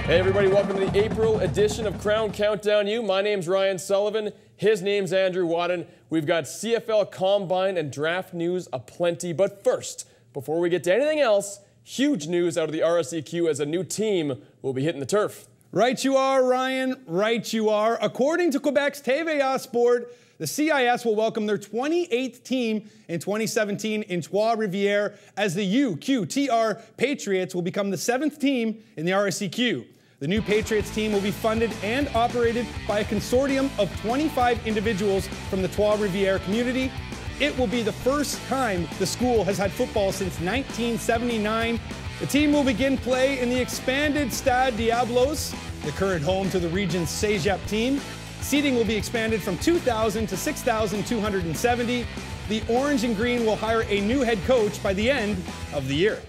Hey everybody, welcome to the April edition of Krown Countdown U. My name's Ryan Sullivan. His name's Andrew Wadden. We've got CFL Combine and Draft news aplenty. But first, before we get to anything else, huge news out of the RSEQ as a new team will be hitting the turf. Right you are, Ryan. Right you are. According to Quebec's TVA Sport, the CIS will welcome their 28th team in 2017 in Trois-Rivières as the UQTR Patriots will become the 7th team in the RSEQ. The new Patriots team will be funded and operated by a consortium of 25 individuals from the Trois-Rivières community. It will be the first time the school has had football since 1979. The team will begin play in the expanded Stade Diablos, the current home to the region's Cégep team. Seating will be expanded from 2,000 to 6,270. The Orange and Green will hire a new head coach by the end of the year.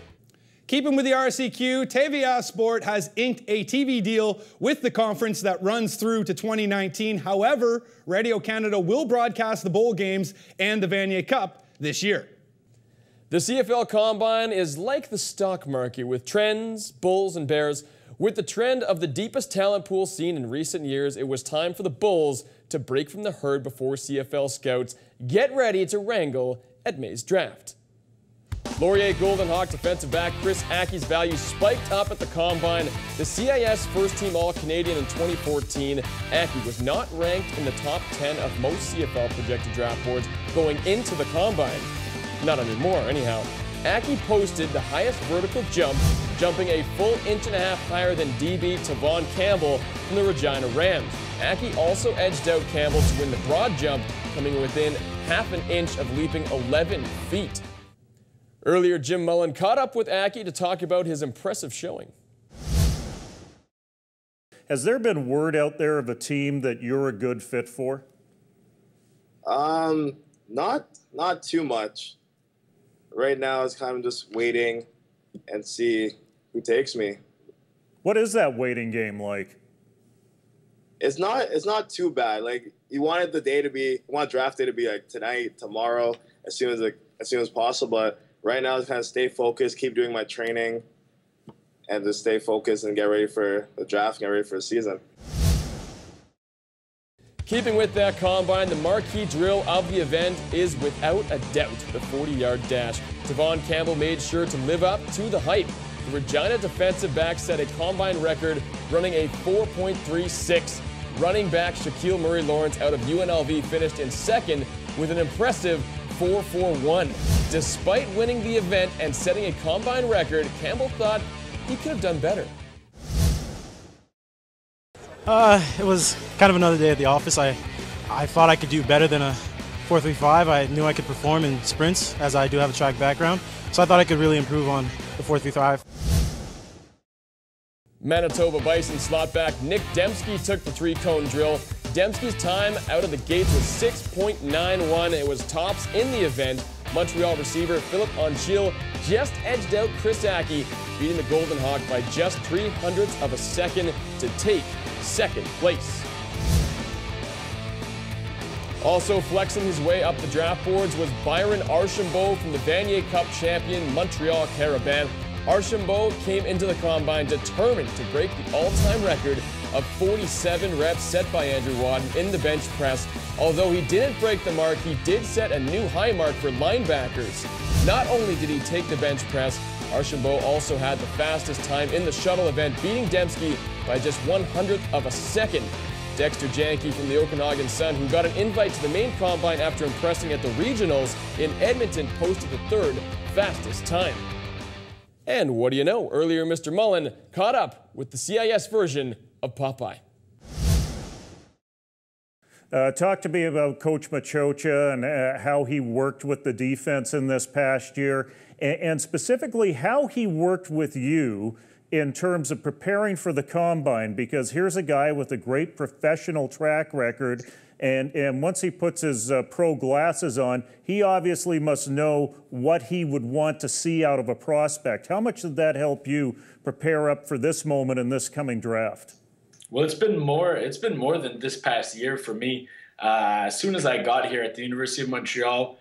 Keeping with the RSEQ, TVA Sport has inked a TV deal with the conference that runs through to 2019. However, Radio Canada will broadcast the bowl games and the Vanier Cup this year. The CFL Combine is like the stock market with trends, bulls, and bears. With the trend of the deepest talent pool seen in recent years, it was time for the Bulls to break from the herd before CFL scouts get ready to wrangle at May's draft. Laurier Golden Hawk defensive back Chris Accie's value spiked up at the Combine. The CIS first-team All-Canadian in 2014, Ackie was not ranked in the top 10 of most CFL projected draft boards going into the Combine. Not anymore, anyhow. Ackie posted the highest vertical jump, jumping a full inch and a half higher than DB Tavon Campbell from the Regina Rams. Ackie also edged out Campbell to win the broad jump, coming within half an inch of leaping 11 feet. Earlier, Jim Mullin caught up with Ackie to talk about his impressive showing. Has there been word out there of a team that you're a good fit for? Not too much. Right now, it's kind of just waiting and see who takes me. What is that waiting game like? It's not too bad. Like, you want draft day to be like tonight, tomorrow, as soon as possible. But right now, just kind of stay focused, keep doing my training, and just stay focused and get ready for the draft, get ready for the season. Keeping with that Combine, the marquee drill of the event is without a doubt the 40-yard dash. Tavon Campbell made sure to live up to the hype. The Regina defensive back set a Combine record running a 4.36. Running back Shaquille Murray-Lawrence out of UNLV finished in second with an impressive 4.41. Despite winning the event and setting a Combine record, Campbell thought he could have done better. It was kind of another day at the office. I thought I could do better than a 4.35. I knew I could perform in sprints, as I do have a track background. So I thought I could really improve on the 4.35. Manitoba Bison slot back Nick Dembski took the three-cone drill. Dembski's time out of the gates was 6.91. It was tops in the event. Montreal receiver Philippe Anchil just edged out Chris Ackie, beating the Golden Hawk by just 0.03 of a second to take second place. Also flexing his way up the draft boards was Byron Archambault from the Vanier Cup champion Montreal Caravan. Archambault came into the Combine determined to break the all-time record of 47 reps set by Andrew Wadden in the bench press. Although he didn't break the mark, he did set a new high mark for linebackers. Not only did he take the bench press, Archambault also had the fastest time in the shuttle event, beating Dembski by just 1/100th of a second. Dexter Janke from the Okanagan Sun, who got an invite to the main Combine after impressing at the regionals in Edmonton, posted the third fastest time. And what do you know? Earlier, Mr. Mullin caught up with the CIS version of Popeye. Talk to me about Coach Machocha and how he worked with the defense in this past year, and specifically how he worked with you in terms of preparing for the Combine, because here's a guy with a great professional track record, and once he puts his pro glasses on, he obviously must know what he would want to see out of a prospect. How much did that help you prepare up for this moment in this coming draft? Well, it's been more than this past year for me. As soon as I got here at the University of Montreal,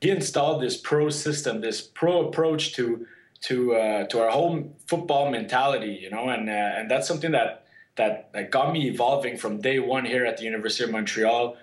he installed this pro system, this pro approach to to our whole football mentality, you know, and that's something that got me evolving from day one here at the University of Montreal.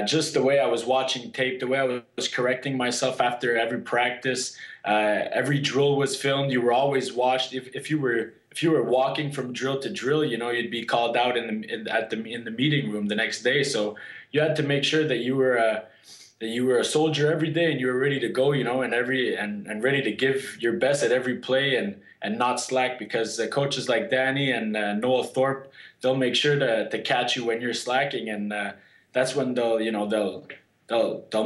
Just the way I was watching tape, the way I was correcting myself after every practice, every drill was filmed. You were always watched. If you were walking from drill to drill, you know, you'd be called out in the meeting room the next day. So you had to make sure that you were a soldier every day, and you were ready to go, you know, and ready to give your best at every play and not slack, because coaches like Danny and Noel Thorpe, they'll make sure to catch you when you're slacking, and that's when they'll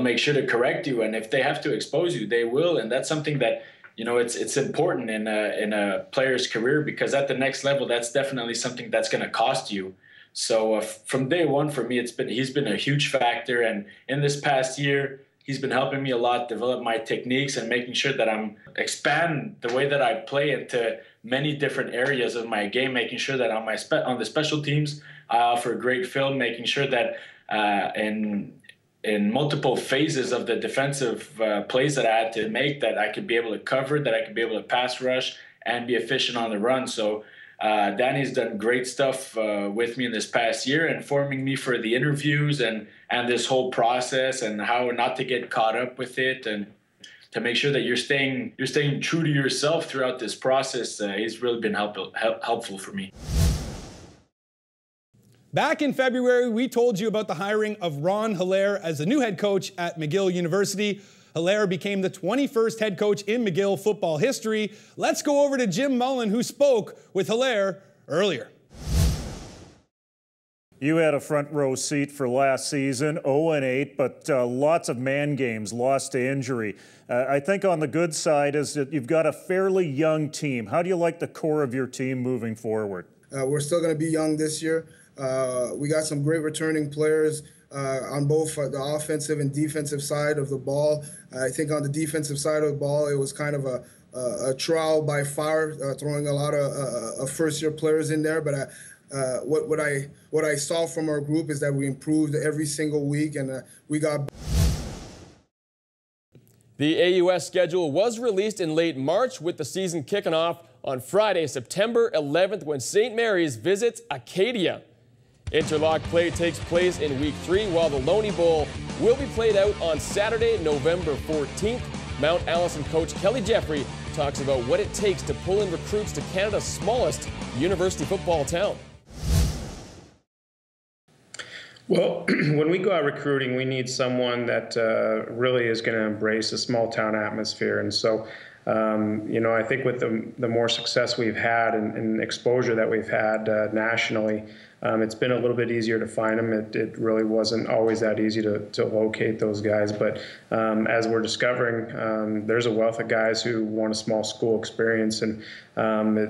make sure to correct you, and if they have to expose you, they will. And that's something that, you know, it's important in a player's career, because at the next level, that's definitely something that's going to cost you. So from day one for me, he's been a huge factor, and in this past year, he's been helping me a lot develop my techniques and making sure that I'm expand the way that I play into many different areas of my game, making sure that on the special teams, I offer great film, making sure that in multiple phases of the defensive plays that I had to make, that I could be able to cover, that I could be able to pass rush and be efficient on the run. So Danny's done great stuff with me in this past year, informing me for the interviews and this whole process, and how not to get caught up with it, and to make sure that you're staying true to yourself throughout this process. He's really been helpful for me. Back in February, we told you about the hiring of Ron Hilaire as the new head coach at McGill University. Hilaire became the 21st head coach in McGill football history. Let's go over to Jim Mullin, who spoke with Hilaire earlier. You had a front row seat for last season, 0-8, but lots of man games, lost to injury. I think on the good side is that you've got a fairly young team. How do you like the core of your team moving forward? We're still going to be young this year. We got some great returning players on both the offensive and defensive side of the ball. I think on the defensive side of the ball, it was kind of a trial by fire, throwing a lot of first-year players in there. But what I saw from our group is that we improved every single week, and we got. The AUS schedule was released in late March, with the season kicking off on Friday, September 11th, when St. Mary's visits Acadia. Interlock play takes place in Week 3, while the Loney Bowl will be played out on Saturday, November 14th. Mount Allison coach Kelly Jeffrey talks about what it takes to pull in recruits to Canada's smallest university football town. Well, when we go out recruiting, we need someone that really is going to embrace a small town atmosphere. And so, you know, I think with the more success we've had and exposure that we've had nationally, it's been a little bit easier to find them. It really wasn't always that easy to locate those guys. But as we're discovering, there's a wealth of guys who want a small school experience, and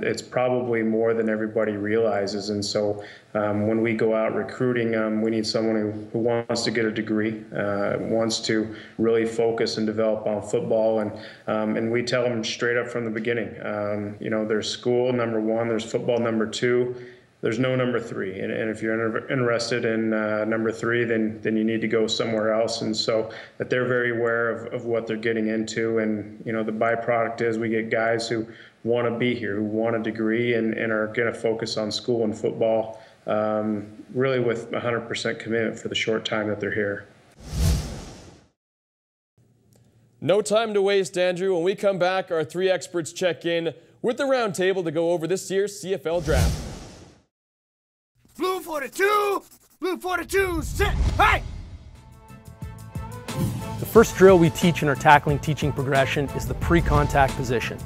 it's probably more than everybody realizes. And so when we go out recruiting, we need someone who wants to get a degree, wants to really focus and develop on football. And we tell them straight up from the beginning, you know, there's school, number one, there's football, number two. There's no number three, and if you're interested in number three, then you need to go somewhere else. And so that they're very aware of what they're getting into. And you know, the byproduct is we get guys who want to be here, who want a degree, and are going to focus on school and football, really with 100% commitment for the short time that they're here. No time to waste, Andrew. When we come back, our three experts check in with the roundtable to go over this year's CFL Draft. Blue 42, sit, hey! The first drill we teach in our tackling teaching progression is the pre-contact position.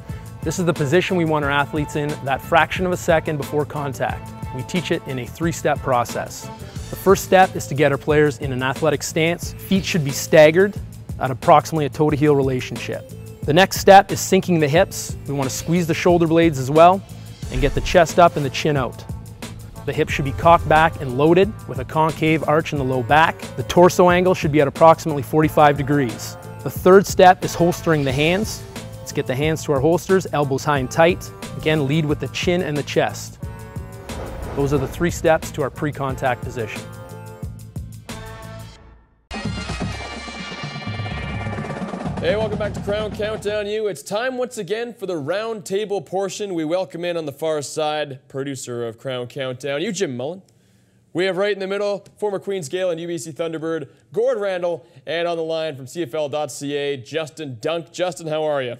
This is the position we want our athletes in that fraction of a second before contact. We teach it in a three-step process. The first step is to get our players in an athletic stance. Feet should be staggered at approximately a toe-to-heel relationship. The next step is sinking the hips. We want to squeeze the shoulder blades as well and get the chest up and the chin out. The hips should be cocked back and loaded with a concave arch in the low back. The torso angle should be at approximately 45 degrees. The third step is holstering the hands. Let's get the hands to our holsters, elbows high and tight. Again, lead with the chin and the chest. Those are the three steps to our pre-contact position. Hey, welcome back to Krown Countdown U. It's time once again for the round table portion. We welcome in on the far side, producer of Krown Countdown U, Jim Mullin. We have right in the middle, former Queen's Gale and UBC Thunderbird, Gord Randall, and on the line from CFL.ca, Justin Dunk. Justin, how are you?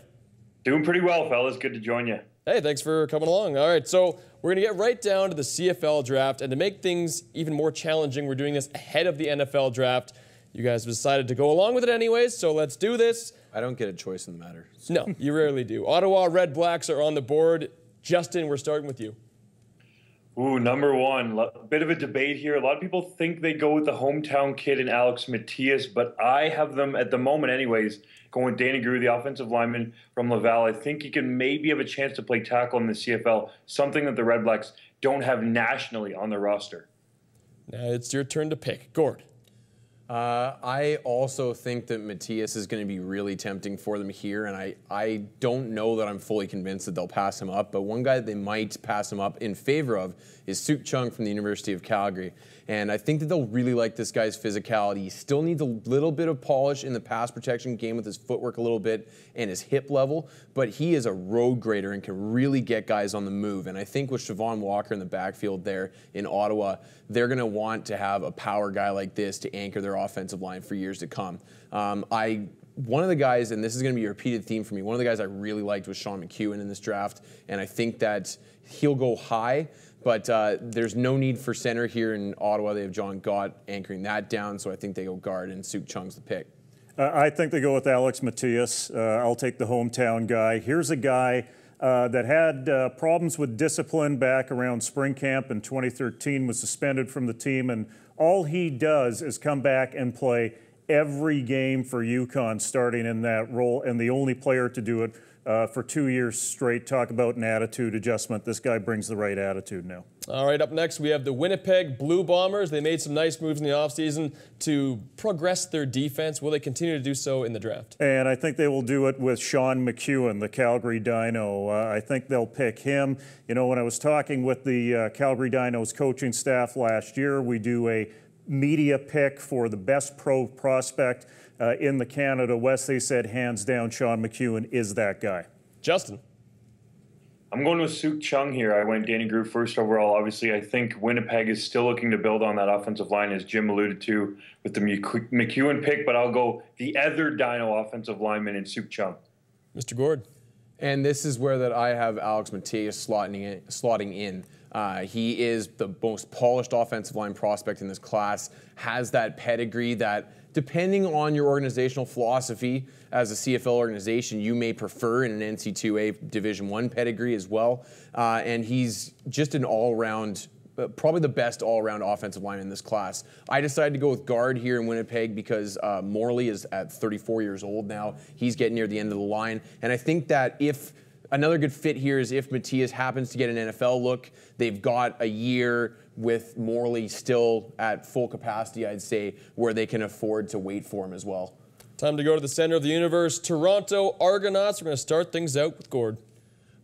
Doing pretty well, fellas. Good to join you. Hey, thanks for coming along. All right, so we're going to get right down to the CFL Draft, and to make things even more challenging, we're doing this ahead of the NFL Draft. You guys have decided to go along with it anyways, so let's do this. I don't get a choice in the matter. No, you rarely do. Ottawa Red Blacks are on the board. Justin, we're starting with you. Ooh, number one. A bit of a debate here. A lot of people think they go with the hometown kid in Alex Matias, but I have them, at the moment anyways, going with Danny Grew, the offensive lineman from Laval. I think he can maybe have a chance to play tackle in the CFL, something that the Red Blacks don't have nationally on their roster. Now it's your turn to pick. Gord. I also think that Matias is going to be really tempting for them here, and I don't know that I'm fully convinced that they'll pass him up, but one guy that they might pass him up in favor of is Suk Chung from the University of Calgary. And I think that they'll really like this guy's physicality. He still needs a little bit of polish in the pass protection game with his footwork a little bit and his hip level, but he is a road grader and can really get guys on the move. And I think with Siobhan Walker in the backfield there in Ottawa, they're going to want to have a power guy like this to anchor their offensive line for years to come. One of the guys, and this is going to be a repeated theme for me, one of the guys I really liked was Sean McEwen in this draft, and I think that he'll go high. But there's no need for center here in Ottawa. They have John Gott anchoring that down, so I think they go guard, and Suk Chung's the pick. I think they go with Alex Matias. I'll take the hometown guy. Here's a guy that had problems with discipline back around spring camp in 2013, was suspended from the team, and all he does is come back and play every game for UConn starting in that role, and the only player to do it for 2 years straight. Talk about an attitude adjustment. This guy brings the right attitude now. All right, up next we have the Winnipeg Blue Bombers. They made some nice moves in the offseason to progress their defense. Will they continue to do so in the draft? And I think they will do it with Sean McEwen, the Calgary Dino. I think they'll pick him. You know, when I was talking with the Calgary Dinos coaching staff last year, we do a media pick for the best pro prospect in the Canada West. They said hands down Sean McEwen is that guy. Justin. I'm going with Suk Chung here. I went Danny Grew first overall. Obviously, I think Winnipeg is still looking to build on that offensive line, as Jim alluded to with the McEwen pick, but I'll go the other Dino offensive lineman in Suk Chung. Mr. Gord. And this is where that I have Alex Matias slotting in. He is the most polished offensive line prospect in this class, has that pedigree that, depending on your organizational philosophy as a CFL organization, you may prefer in an NC2A Division I pedigree as well. And he's just an all-around, probably the best all-around offensive lineman in this class. I decided to go with guard here in Winnipeg because Morley is at 34 years old now. He's getting near the end of the line. And I think that if another good fit here is if Matias happens to get an NFL look, they've got a year with Morley still at full capacity, I'd say, where they can afford to wait for him as well. Time to go to the center of the universe, Toronto Argonauts. We're going to start things out with Gord.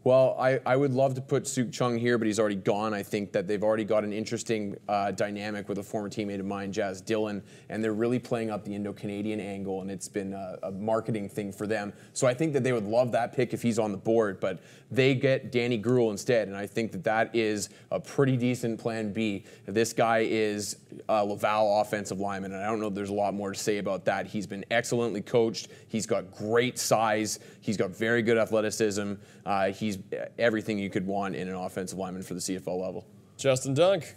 Well, I would love to put Suk Chung here, but he's already gone. I think that they've already got an interesting dynamic with a former teammate of mine, Jazz Dillon, and they're really playing up the Indo-Canadian angle, and it's been a marketing thing for them. So I think that they would love that pick if he's on the board, but they get Danny Gruel instead, and I think that that is a pretty decent plan B. This guy is a Laval offensive lineman, and I don't know if there's a lot more to say about that. He's been excellently coached. He's got great size. He's got very good athleticism. He's everything you could want in an offensive lineman for the CFL level. Justin Dunk.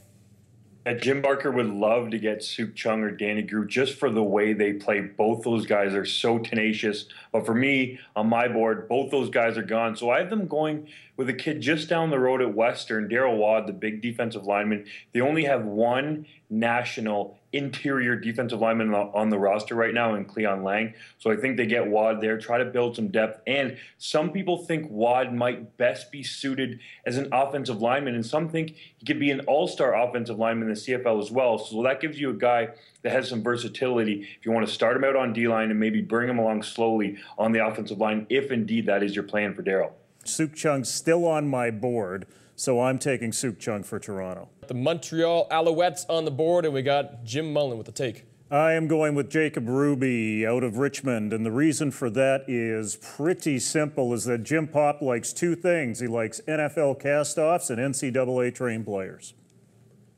Jim Barker would love to get Suk Chung or Danny Grew just for the way they play. Both those guys are so tenacious. But for me, on my board, both those guys are gone. So I have them going with a kid just down the road at Western, Darryl Wadd, the big defensive lineman. They only have one national interior defensive lineman on the roster right now in Cleon Lang. So I think they get Wadd there, try to build some depth. And some people think Wadd might best be suited as an offensive lineman, and some think he could be an all-star offensive lineman in the CFL as well. So that gives you a guy that has some versatility if you want to start him out on D-line and maybe bring him along slowly on the offensive line, if indeed that is your plan for Darryl. Suk Chung's still on my board, so I'm taking Suk Chung for Toronto. The Montreal Alouettes on the board, and we got Jim Mullin with the take. I am going with Jacob Ruby out of Richmond, and the reason for that is pretty simple, is that Jim Pop likes two things. He likes NFL cast-offs and NCAA trained players.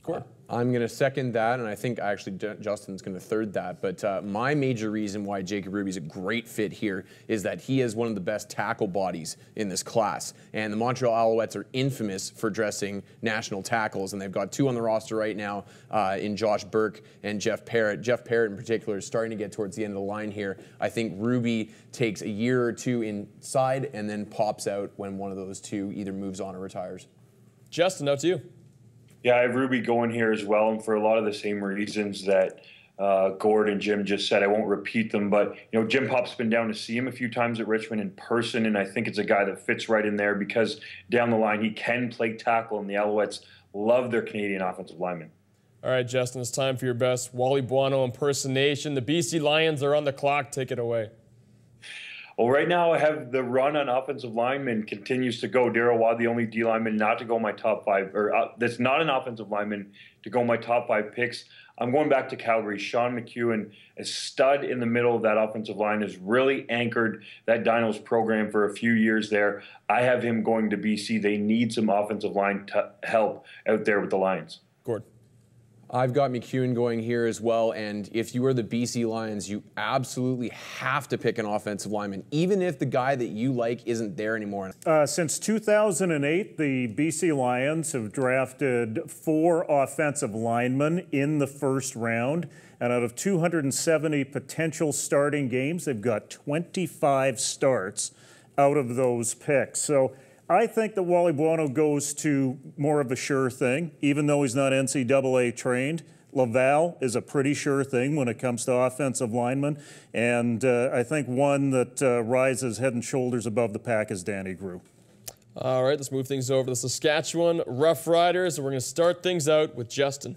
Gord. I'm going to second that, and I think actually Justin's going to third that. But my major reason why Jacob Ruby's a great fit here is that he is one of the best tackle bodies in this class. And the Montreal Alouettes are infamous for dressing national tackles, and they've got two on the roster right now in Josh Burke and Jeff Parrott. Jeff Parrott in particular is starting to get towards the end of the line here. I think Ruby takes a year or two inside and then pops out when one of those two either moves on or retires. Justin, now to you. Yeah, I have Ruby going here as well, and for a lot of the same reasons that Gord and Jim just said. I won't repeat them, but Jim Pop's been down to see him a few times at Richmond in person, and I think it's a guy that fits right in there because down the line he can play tackle, and the Alouettes love their Canadian offensive linemen. All right, Justin, it's time for your best Wally Buono impersonation. The BC Lions are on the clock. Take it away. Well, right now I have the run on offensive linemen continues to go. Daryl Watt, the only D lineman not to go my top five, or that's not an offensive lineman to go my top 5 picks. I'm going back to Calgary. Sean McEwen, a stud in the middle of that offensive line, has really anchored that Dinos program for a few years there. I have him going to BC. They need some offensive line help out there with the Lions. Gord. I've got McEwen going here as well, and if you are the BC Lions, you absolutely have to pick an offensive lineman, even if the guy that you like isn't there anymore. Since 2008, the BC Lions have drafted 4 offensive linemen in the first round, and out of 270 potential starting games, they've got 25 starts out of those picks. So I think that Wally Buono goes to more of a sure thing, even though he's not NCAA trained. Laval is a pretty sure thing when it comes to offensive linemen, and I think one that rises head and shoulders above the pack is Danny Grew. All right, let's move things over to the Saskatchewan Roughriders, and we're going to start things out with Justin.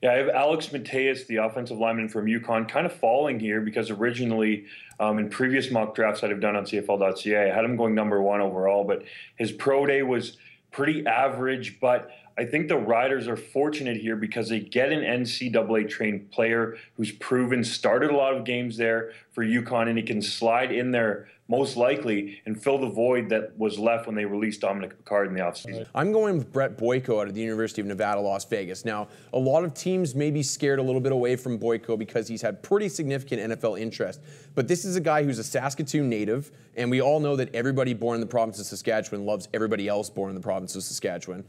Yeah, I have Alex Mateus, the offensive lineman from UConn, kind of falling here because originally in previous mock drafts that I've done on CFL.ca, I had him going number 1 overall, but his pro day was pretty average. But I think the Riders are fortunate here because they get an NCAA trained player who's proven, started a lot of games there for UConn, and he can slide in there most likely and fill the void that was left when they released Dominic Picard in the offseason. I'm going with Brett Boyko out of the University of Nevada, Las Vegas. Now, a lot of teams may be scared a little bit away from Boyko because he's had pretty significant NFL interest. But this is a guy who's a Saskatoon native, and we all know that everybody born in the province of Saskatchewan loves everybody else born in the province of Saskatchewan.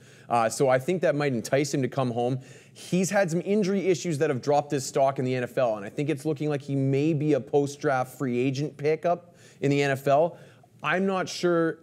So I think that might entice him to come home. He's had some injury issues that have dropped his stock in the NFL, and I think it's looking like he may be a post-draft free agent pickup in the NFL. I'm not sure,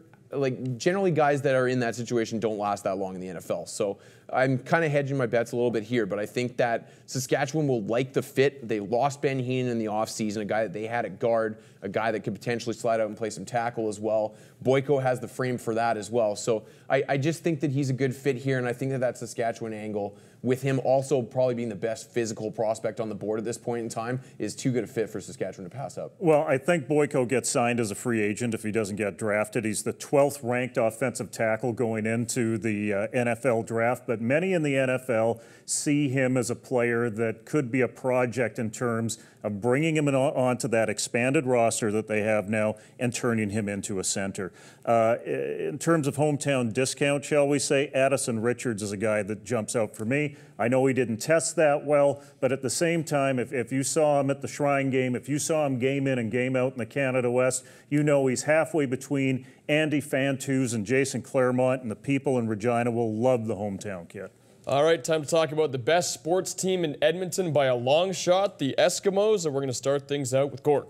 generally guys that are in that situation don't last that long in the NFL. So I'm kind of hedging my bets a little bit here, but I think that Saskatchewan will like the fit. They lost Ben Heenan in the offseason, a guy that they had at guard, a guy that could potentially slide out and play some tackle as well. Boyko has the frame for that as well. So I just think that he's a good fit here, and I think that Saskatchewan angle, with him also probably being the best physical prospect on the board at this point in time, is too good a fit for Saskatchewan to pass up. Well, I think Boyko gets signed as a free agent if he doesn't get drafted. He's the 12th ranked offensive tackle going into the NFL draft, but many in the NFL see him as a player that could be a project in terms of bringing him onto that expanded roster that they have now and turning him into a center. In terms of hometown discount, shall we say, Addison Richards is a guy that jumps out for me. I know he didn't test that well, but at the same time, if you saw him at the Shrine game, if you saw him game in and game out in the Canada West, you know he's halfway between Andy Fantus and Jason Claremont, and the people in Regina will love the hometown kid. All right, time to talk about the best sports team in Edmonton by a long shot, the Eskimos, and we're going to start things out with Gord.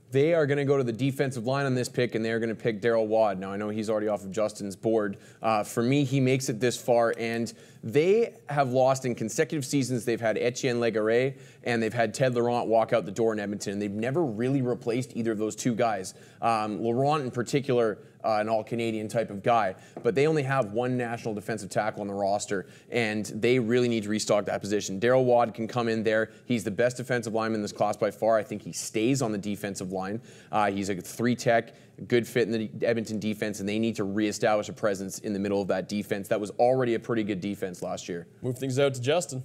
They are going to go to the defensive line on this pick, and they're going to pick Daryl Watt. Now, I know he's already off of Justin's board. For me, he makes it this far, and they have lost in consecutive seasons. They've had Etienne Legaret, and they've had Ted Laurent walk out the door in Edmonton, and they've never really replaced either of those two guys. Laurent, in particular, an all-Canadian type of guy, but they only have one national defensive tackle on the roster, and they really need to restock that position. Daryl Watt can come in there. He's the best defensive lineman in this class by far. I think he stays on the defensive line. He's a 3-tech, good fit in the Edmonton defense, and they need to reestablish a presence in the middle of that defense. That was already a pretty good defense last year. Move things out to Justin.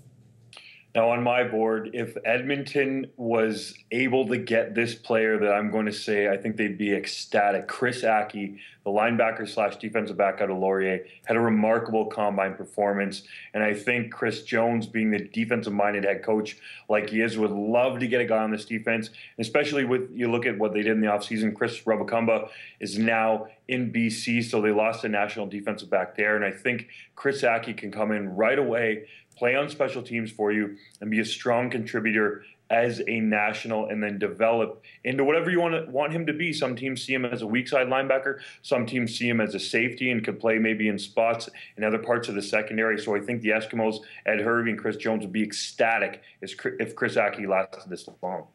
Now, on my board, if Edmonton was able to get this player that I'm going to say, I think they'd be ecstatic. Chris Ackie, the linebacker / defensive back out of Laurier, had a remarkable combine performance. And I think Chris Jones, being the defensive-minded head coach like he is, would love to get a guy on this defense, especially with, you look at what they did in the offseason. Chris Ackie is now in BC, so they lost a national defensive back there. And I think Chris Ackie can come in right away, play on special teams for you, and be a strong contributor as a national, and then develop into whatever you want him to be. Some teams see him as a weak side linebacker. Some teams see him as a safety and could play maybe in spots in other parts of the secondary. So I think the Eskimos, Ed Hervey and Chris Jones, would be ecstatic if Chris Ackie lasted this long.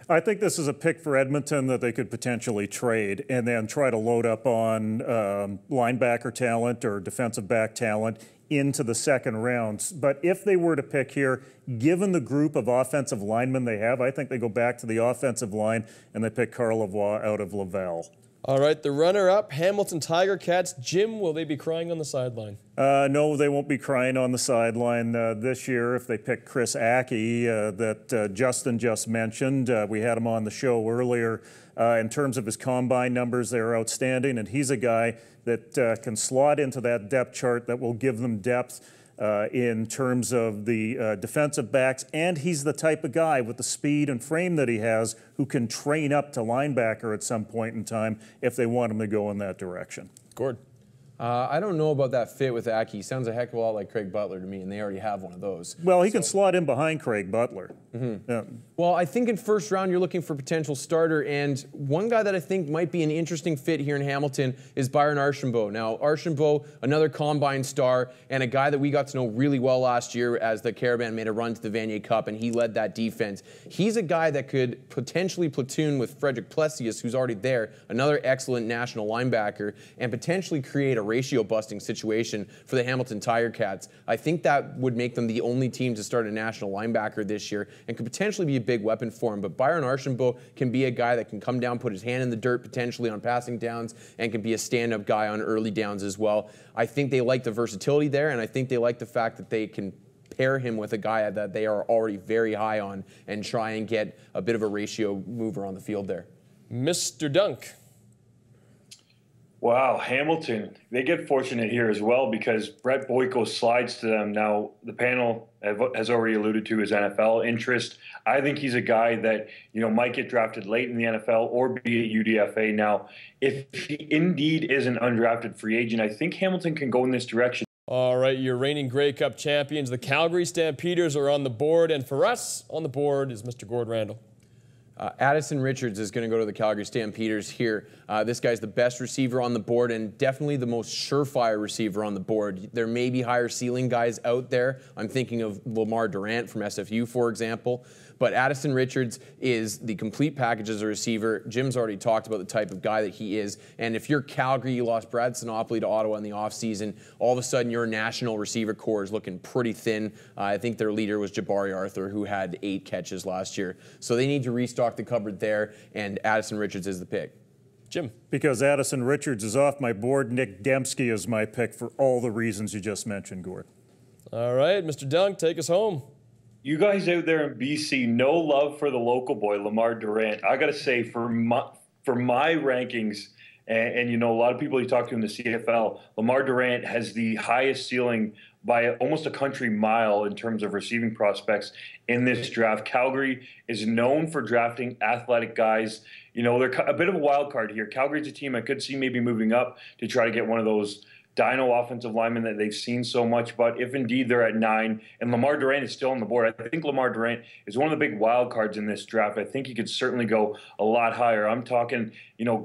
I think this is a pick for Edmonton that they could potentially trade and then try to load up on linebacker talent or defensive back talent into the second round. But if they were to pick here, given the group of offensive linemen they have, I think they go back to the offensive line and they pick Carl Lavoie out of Laval. All right, the runner-up, Hamilton Tiger Cats. Jim, will they be crying on the sideline? No, they won't be crying on the sideline this year if they pick Chris Ackie that Justin just mentioned. We had him on the show earlier. In terms of his combine numbers, they're outstanding, and he's a guy that can slot into that depth chart that will give them depth in terms of the defensive backs, and he's the type of guy with the speed and frame that he has who can train up to linebacker at some point in time if they want him to go in that direction. Gord. I don't know about that fit with Ackie. He sounds a heck of a lot like Craig Butler to me, and they already have one of those. Well, he can slot in behind Craig Butler. Mm-hmm. Yeah. Well, I think in first round you're looking for potential starter, and one guy that I think might be an interesting fit here in Hamilton is Byron Archambault. Now, Archambault, another combine star, and a guy that we got to know really well last year as the Caravan made a run to the Vanier Cup, and he led that defense. He's a guy that could potentially platoon with Frederick Plessius, who's already there, another excellent national linebacker, and potentially create a ratio-busting situation for the Hamilton Tiger Cats. I think that would make them the only team to start a national linebacker this year and could potentially be a big weapon for him. But Byron Archambault can be a guy that can come down, put his hand in the dirt potentially on passing downs, and can be a stand-up guy on early downs as well. I think they like the versatility there, and I think they like the fact that they can pair him with a guy that they are already very high on and try and get a bit of a ratio mover on the field there. Mr. Dunk. Wow, Hamilton, they get fortunate here as well because Brett Boyko slides to them. Now, the panel has already alluded to his NFL interest. I think he's a guy that, might get drafted late in the NFL or be at UDFA. Now, if he indeed is an undrafted free agent, I think Hamilton can go in this direction. All right, your reigning Grey Cup champions, the Calgary Stampeders, are on the board. And for us, on the board is Mr. Gord Randall. Addison Richards is going to go to the Calgary Stampeders here. This guy's the best receiver on the board and definitely the most surefire receiver on the board. There may be higher ceiling guys out there. I'm thinking of Lamar Durant from SFU, for example. But Addison Richards is the complete package as a receiver. Jim's already talked about the type of guy that he is. And if you're Calgary, you lost Brad Sinopoli to Ottawa in the offseason, all of a sudden your national receiver core is looking pretty thin. I think their leader was Jabari Arthur, who had 8 catches last year. So they need to restock the cupboard there, and Addison Richards is the pick. Jim. Because Addison Richards is off my board, Nick Dembski is my pick for all the reasons you just mentioned, Gord. All right, Mr. Dunk, take us home. You guys out there in BC, no love for the local boy, Lamar Durant. I got to say, for my rankings, and a lot of people you talk to in the CFL, Lamar Durant has the highest ceiling by almost a country mile in terms of receiving prospects in this draft. Calgary is known for drafting athletic guys. They're a bit of a wild card here. Calgary's a team I could see maybe moving up to try to get one of those dino offensive linemen that they've seen so much. But if indeed they're at 9 and Lamar Durant is still on the board, I think Lamar Durant is one of the big wild cards in this draft. I think he could certainly go a lot higher. I'm talking,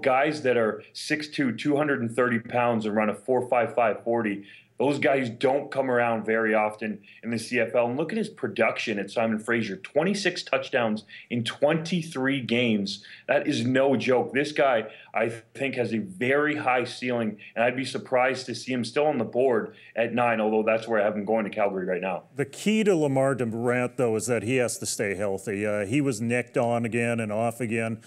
guys that are 6'2", 230 pounds and run a 4.55 40. Those guys don't come around very often in the CFL. And look at his production at Simon Fraser. 26 touchdowns in 23 games. That is no joke. This guy, I think, has a very high ceiling, and I'd be surprised to see him still on the board at 9, although that's where I have him going to Calgary right now. The key to Lamar Durant, though, is that he has to stay healthy. He was nicked on again and off again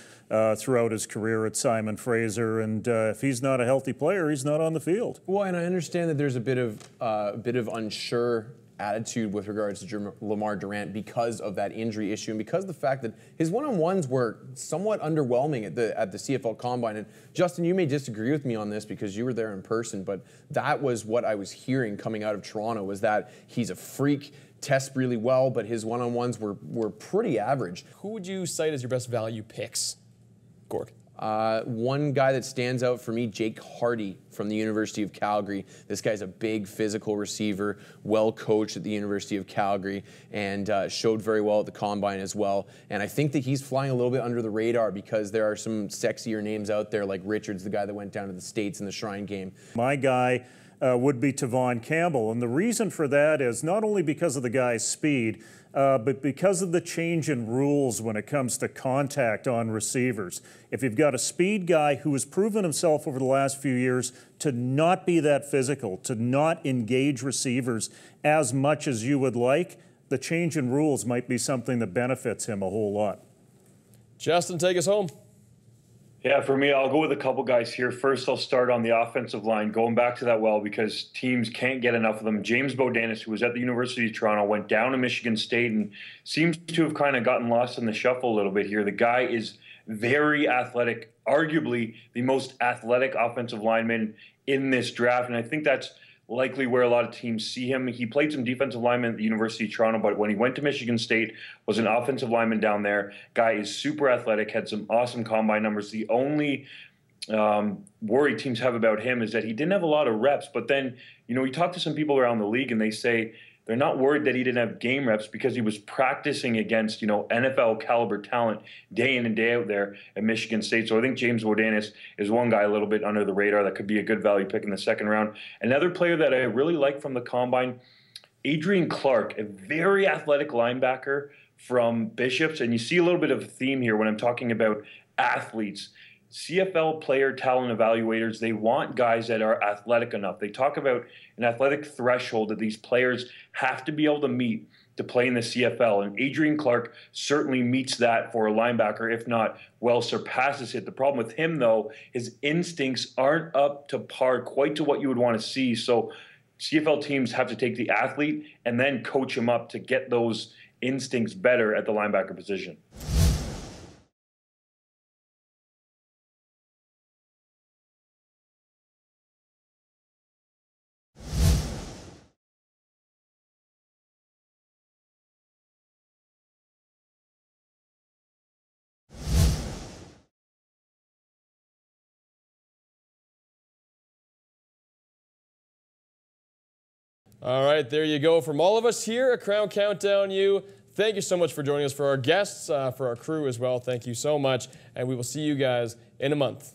throughout his career at Simon Fraser, and if he's not a healthy player, he's not on the field. Well, and I understand that there's a bit of unsure attitude with regards to Lamar Durant because of that injury issue and because of the fact that his one-on-ones were somewhat underwhelming at the CFL Combine. And Justin, you may disagree with me on this because you were there in person, but that was what I was hearing coming out of Toronto, was that he's a freak, tests really well, but his one-on-ones were pretty average. Who would you cite as your best value picks, Gord? One guy that stands out for me, Jake Hardy from the University of Calgary. This guy's a big physical receiver, well coached at the University of Calgary, and showed very well at the Combine as well. And I think that he's flying a little bit under the radar because there are some sexier names out there, like Richards, the guy that went down to the States in the Shrine game. My guy would be Tavon Campbell, and the reason for that is not only because of the guy's speed, but because of the change in rules when it comes to contact on receivers. If you've got a speed guy who has proven himself over the last few years to not be that physical, to not engage receivers as much as you would like, the change in rules might be something that benefits him a whole lot. Justin, take us home. Yeah, for me, I'll go with a couple guys here. First, I'll start on the offensive line, going back to that well because teams can't get enough of them. James Bodanis, who was at the University of Toronto, went down to Michigan State and seems to have kind of gotten lost in the shuffle a little bit here. The guy is very athletic, arguably the most athletic offensive lineman in this draft, and I think that's likely where a lot of teams see him. He played some defensive lineman at the University of Toronto, but when he went to Michigan State, was an offensive lineman down there. Guy is super athletic, had some awesome combine numbers. The only worry teams have about him is that he didn't have a lot of reps, but then, you know, you talk to some people around the league and they say they're not worried that he didn't have game reps because he was practicing against, you know, NFL caliber talent day in and day out there at Michigan State. So I think James Bodanis is one guy a little bit under the radar that could be a good value pick in the second round. Another player that I really like from the Combine, Adrian Clark, a very athletic linebacker from Bishops. And you see a little bit of a theme here when I'm talking about athletes. CFL player talent evaluators, they want guys that are athletic enough. They talk about an athletic threshold that these players have to be able to meet to play in the CFL. And Adrian Clark certainly meets that for a linebacker, if not well surpasses it. The problem with him, though, his instincts aren't up to par quite to what you would want to see. So CFL teams have to take the athlete and then coach him up to get those instincts better at the linebacker position. All right, there you go. From all of us here at Krown Countdown U, thank you so much for joining us. For our guests, for our crew as well, thank you so much. And we will see you guys in a month.